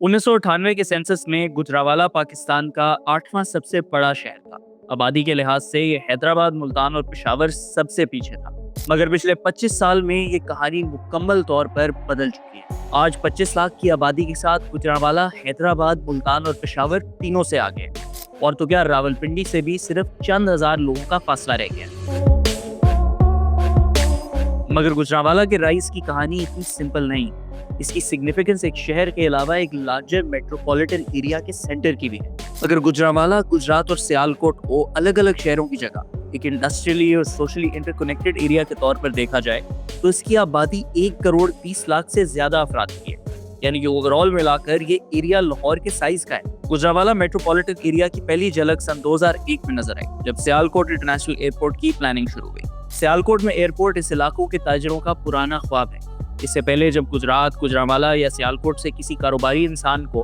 1998 के सेंसस में गुजरावाला पाकिस्तान का 8वां सबसे बड़ा शहर था। आबादी के लिहाज से ये हैदराबाद, मुल्तान और पेशावर सबसे पीछे था। मगर पिछले 25 साल में ये कहानी मुकम्मल तौर पर बदल चुकी है। आज 25 लाख की आबादी के साथ गुजरावाला हैदराबाद, मुल्तान और पेशावर तीनों से आगे है। और तो क्या, रावलपिंडी से भी सिर्फ चंद हजार लोगों का फासला रह गया। मगर गुजरावाला के राइज की कहानी इतनी सिंपल नहीं। इसकी सिग्निफिकेंस एक शहर के अलावा एक लार्जर मेट्रोपॉलिटन एरिया के सेंटर की भी है। अगर गुजरावाला गुजरात और सियालकोट को अलग अलग शहरों की जगह एक इंडस्ट्रियली और सोशली इंटरकनेक्टेड एरिया के तौर पर देखा जाए तो इसकी आबादी 1 करोड़ 20 लाख से ज्यादा अफराद की है। यानी कि ओवरऑल मिलाकर ये एरिया लाहौर के साइज का है। गुजरावाला मेट्रोपॉलिटन एरिया की पहली झलक सन 2001 में नजर आई, जब सियालकोट इंटरनेशनल एयरपोर्ट की प्लानिंग शुरू हुई। सियालकोट में एयरपोर्ट इस इलाकों के ताजिरों का पुराना ख्वाब है। इससे पहले जब गुजरात, गुजरावाला या सियालकोट से किसी कारोबारी इंसान को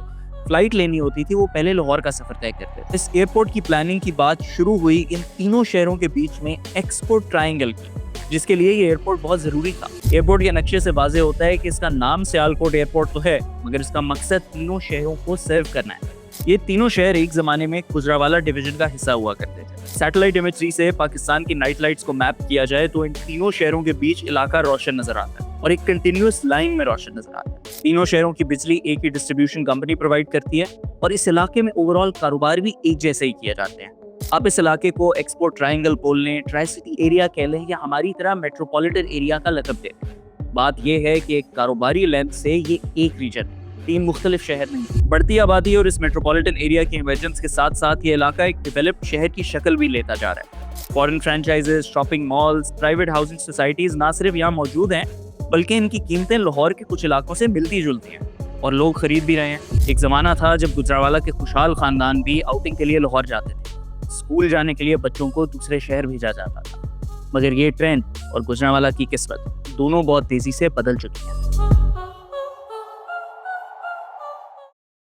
फ्लाइट लेनी होती थी, वो पहले लाहौर का सफर तय करते थे। इस एयरपोर्ट की प्लानिंग की बात शुरू हुई इन तीनों शहरों के बीच में एक्सपोर्ट ट्रायंगल की, जिसके लिए ये एयरपोर्ट बहुत जरूरी था। एयरपोर्ट के नक्शे से वाज़ेह होता है कि इसका नाम सियालकोट एयरपोर्ट तो है, मगर इसका मकसद तीनों शहरों को सर्व करना है। ये तीनों शहर एक जमाने में गुजरावाला डिवीजन का हिस्सा हुआ करते थे। सैटेलाइट इमेजरी से पाकिस्तान की नाइट लाइट्स को मैप किया जाए तो इन तीनों शहरों के बीच इलाका रोशन नजर आता है और एक कंटिन्यूअस लाइन में रोशन नजर आता है। तीनों शहरों की बिजली एक ही डिस्ट्रीब्यूशन कंपनी प्रोवाइड करती है और इस इलाके में ओवरऑल कारोबार भी एक जैसे ही किए जाते हैं। आप इस इलाके को एक्सपोर्ट ट्रायंगल बोल लें, ट्राई सिटी एरिया कह लें या हमारी तरह मेट्रोपॉलिटन एरिया का लक़ब दें। बात यह है कि एक कारोबारी लेंथ से ये एक रीजन, 3 मुख्तलिफ शहर नहीं। बढ़ती आबादी और इस मेट्रोपॉलिटन एरिया के इमर्जेंस के साथ साथ ये इलाका एक डेवलप्ड शहर की शक्ल भी लेता जा रहा है। Foreign franchises, shopping malls, private housing societies ना सिर्फ यहाँ मौजूद हैं, बल्कि इनकी कीमतें लाहौर के कुछ इलाकों से मिलती जुलती हैं और लोग खरीद भी रहे हैं। एक जमाना था जब गुजरावाला के खुशहाल खानदान भी आउटिंग के लिए लाहौर जाते थे। स्कूल जाने के लिए बच्चों को दूसरे शहर भेजा जाता था। मगर ये ट्रेंड और गुजरावाला की किस्मत दोनों बहुत तेजी से बदल चुकी हैं।